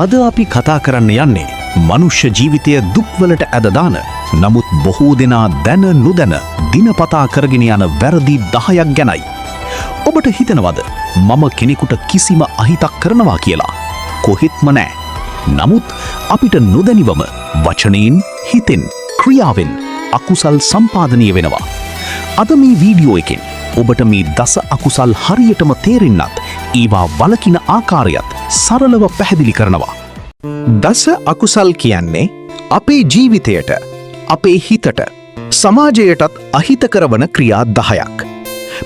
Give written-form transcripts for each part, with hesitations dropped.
අද අපි කතා කරන්න යන්නේ මනුෂ්‍ය ජීවිතය දුක්වලට ඇද දාන නමුත් බොහෝ දෙනා දැන නොදැන දිනපතා කරගෙන යන වැරදි 10ක් ගැනයි. ඔබට හිතනවද මම කෙනෙකුට කිසිම අහිතක් කරනවා කියලා? කොහෙත්ම නෑ. නමුත් අපිට නොදැනිවම වචනයෙන්, හිතෙන්, ක්‍රියාවෙන් අකුසල් සම්පාදනය වෙනවා. අද මේ වීඩියෝ එකෙන් ඔබට මේ දස අකුසල් හරියටම තේරෙන්නත් ඒවා වළකින ආකාරයත් සරලව පැහැදිලි කරනවා. දස අකුසල් කියන්නේ අපේ ජීවිතයට, අපේ හිතට, සමාජයටත් අහිත කරවන ක්‍රියා 10ක්.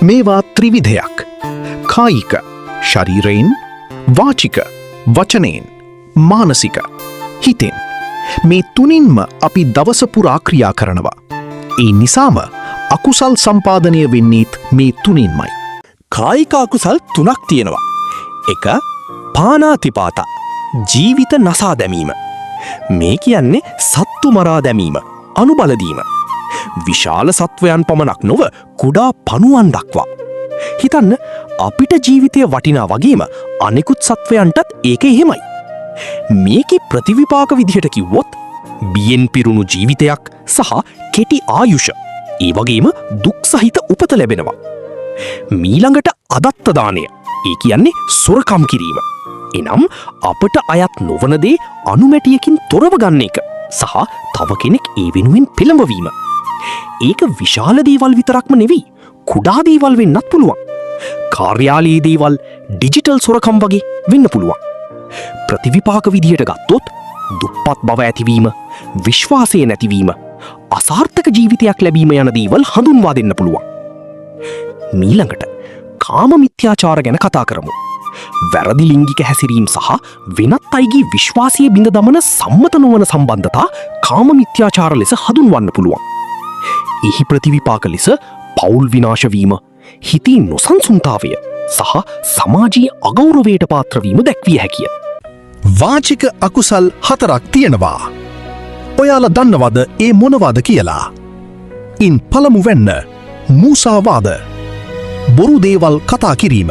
මේවා ත්‍රිවිධයක්. කායික, ශරීරයෙන්, වාචික, වචනයෙන්, මානසික, හිතෙන්. මේ තුනින්ම අපි දවස පුරා ක්‍රියා කරනවා. ඒ නිසාම අකුසල් සම්පාදනය වෙන්නේත් මේ තුනින්මයි. කායික අකුසල් 3ක් තියෙනවා. 1. පානාතිපාතා, ජීවිත නසා දැමීම. මේ කියන්නේ සත්තු මරා දැමීම, අනුබලදීම. විශාල සත්වයන් පමණක් නොව කුඩා පණුවන් දක්වා. හිතන්න, අපිට ජීවිතය වටිනා වගේම අනෙකුත් සත්වයන්ටත් ඒක එහෙමයි. මේකේ ප්‍රතිවිපාක විදිහට කිව්වොත් බියෙන් පිරුණු ජීවිතයක් සහ කෙටි ආයුෂ, ඒ වගේම දුක් සහිත උපත ලැබෙනවා. මීළඟට අදත්ත දානය, ඒ කියන්නේ සොරකම් කිරීම. එනම් අපට අයත් නොවන දේ අනුමැටියකින් තොරව ගන්න එක සහ තව කෙනෙක් ඒ වෙනුවෙන් පෙළඹවීම. ඒක විශාල දේවල් විතරක්ම නෙවෙයි, කුඩා දේවල් වෙන්නත් පුළුවන්. කාර්යාලයේ දේවල්, ඩිජිටල් සොරකම් වගේ වෙන්න පුළුවන්. ප්‍රතිවිපාක විදිහට ගත්තොත් දුප්පත් බව ඇතිවීම, විශ්වාසය නැතිවීම, අසාර්ථක ජීවිතයක් ලැබීම යන දේවල් හඳුන්වා දෙන්න පුළුවන්. මීළඟට කාම මිත්‍යාචාර ගැන කතා කරමු. වැරදි ලිංගික හැසිරීම් සහ වෙනත් අයගේ විශ්වාසය බිඳ දමන සම්මත නොවන සම්බන්ධතා කාම මිත්‍යාචාර ලෙස හඳුන්වන්න පුළුවන්. එහි ප්‍රතිවිපාක ලෙස පවුල් විනාශ වීම, හිතේ නොසන්සුන්තාවය සහ සමාජීය අගෞරවයට පාත්‍රවීම දැක්විය හැකිය. වාචික අකුසල් 4ක් තියෙනවා. ඔයාලා දන්නවද ඒ මොනවාද කියලා? ඉන් පළමු වෙන්න මූසාවාද, බොරු දේවල් කතා කිරීම.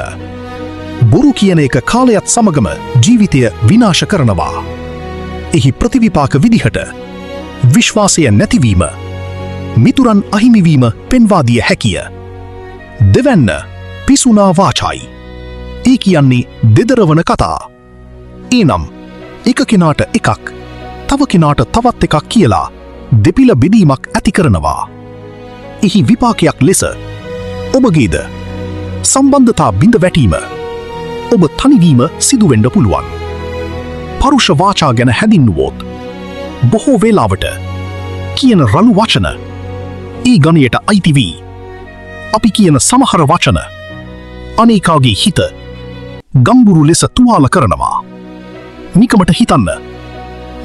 බොරු කියන එක කාලයත් සමගම ජීවිතය විනාශ කරනවා. එහි ප්‍රතිවිපාක විදිහට විශ්වාසය නැතිවීම, මිතුරන් අහිමිවීම පෙන්වා දිය හැකිය. දෙවැන්න පිසුනා වාචයි. ඒ කියන්නේ දෙදරවන කතා. එනම් එක කෙනාට එකක්, තව කෙනාට තවත් එකක් කියලා දෙපිල බෙදීමක් ඇති කරනවා. එහි විපාකයක් ලෙස ඔබගේද සම්බන්ධතා බිඳ වැටීම, ඔබ තනිවීම සිදුවෙන්න පුළුවන්. පරුෂ වාචා ගැන හැදින්නුවොත් බොහෝ වේලාවට කියන රළු වචන ඒ ගණයට අයිති වී අපි කියන සමහර වචන අනේකාගේ හිත ගම්බුරු ලෙස තුවාල කරනවා. නිකමට හිතන්න,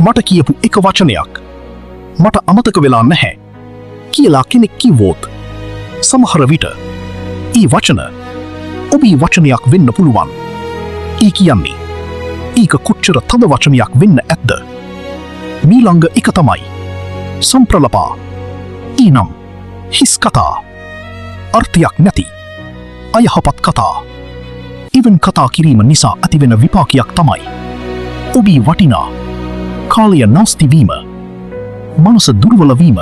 මට කියපු එක වචනයක් මට අමතක වෙලා නැහැ කියලා කෙනෙක් කිව්වොත් සමහර විට ඒ වචන ඔබේ වචනයක් වෙන්න පුළුවන්. ඒ කියන්නේ ඒක කොච්චර තද වචනයක් වෙන්න ඇද්ද? මීළඟ එක තමයි සම්ප්‍රලපා. ඊනම් හිස් කතා, අර්ථයක් නැති, අයහපත් කතා. ඉවන් කතා කිරීම නිසා ඇතිවෙන විපාකයක් තමයි ඔබේ වටිනා කාලය නාස්ති වීම, මනස දුර්වල වීම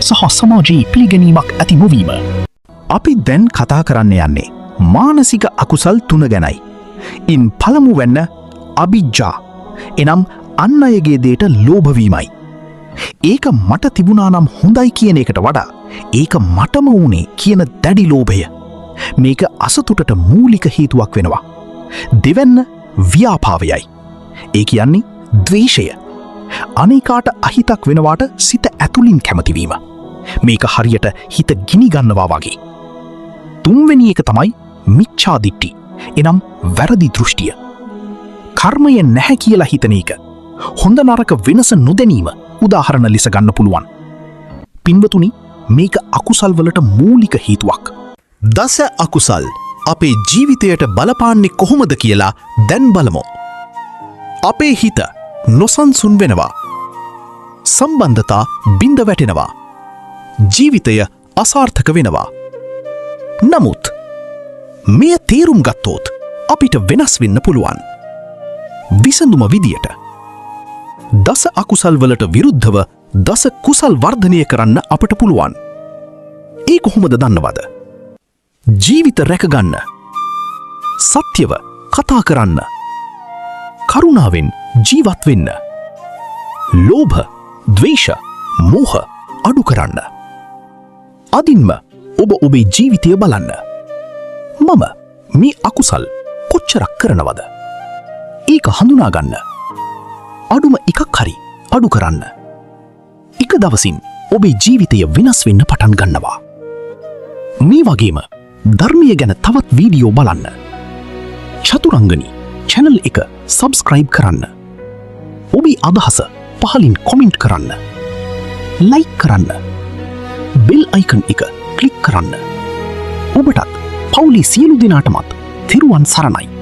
සහ සමාජයේ පිළිගැනීමක් ඇති නොවීම. අපි දැන් කතා කරන්න යන්නේ මානසික අකුසල් 3 ගැනයි. ඉන් පළමු වෙන්න අභිජ්ජා, එනම් අන් අයගේ දේට ලෝභ වීමයි. ඒක මට තිබුණා නම් හොඳයි කියන එකට වඩා ඒක මටම වුණේ කියන දැඩි ලෝභය. මේක අසතුටට මූලික හේතුවක් වෙනවා. දෙවැන්න ව්‍යාපාවයයි. ඒ කියන්නේ ද්වේෂය. අනේකාට අහිතක් වෙනවාට සිත ඇතුලින් කැමතිවීම. මේක හරියට හිත ගිනි ගන්නවා වගේ. තුන්වෙනි එක තමයි මිච්ඡාදිට්ඨි, එනම් වැරදි දෘෂ්ටිය. කර්මය නැහැ කියලා හිතන එක. හොඳ නරක වෙනස නොදැනීම උදාහරණ ලෙස ගන්න පුළුවන්. පින්වතුනි, මේක අකුසල් වලට මූලික හේතුවක්. දස අකුසල් අපේ ජීවිතයට බලපාන්නේ කොහොමද කියලා දැන් බලමු. අපේ හිත නොසන්සුන් වෙනවා. සම්බන්ධතා බිඳ වැටෙනවා. ජීවිතය අසාර්ථක වෙනවා. නමුත් මෙය තේරුම් ගත්තොත් අපිට වෙනස් වෙන්න පුළුවන්. විසඳුම විදියට දස අකුසල් වලට විරුද්ධව දස කුසල් වර්ධනය කරන්න අපට පුළුවන්. ඒ කොහොමද දන්නවද? ජීවිත රැකගන්න, සත්‍යව කතා කරන්න, කරුණාවෙන් ජීවත් වෙන්න, ලෝභ, ද්වේෂ, මෝහ අඩු කරන්න. අදින්ම ඔබ ඔබේ ජීවිතය බලන්න. මම මේ අකුසල් කොච්චරක් කරනවද? ඒක හඳුනාගන්න. අඩුම එකක් හරි අඩු කරන්න. එක දවසින් ඔබේ ජීවිතය වෙනස් වෙන්න පටන් ගන්නවා. මේ වගේම ධර්මය ගැන තවත් වීඩියෝ බලන්න චතුරංගනි channel එක subscribe කරන්න. ඔබේ අදහස පහලින් කොමෙන්ට් කරන්න. like කරන්න. bell icon එක ක්ලික් කරන්න. ඔබටත් පවුලේ සියලු දෙනාටමත් තෙරුවන් සරණයි.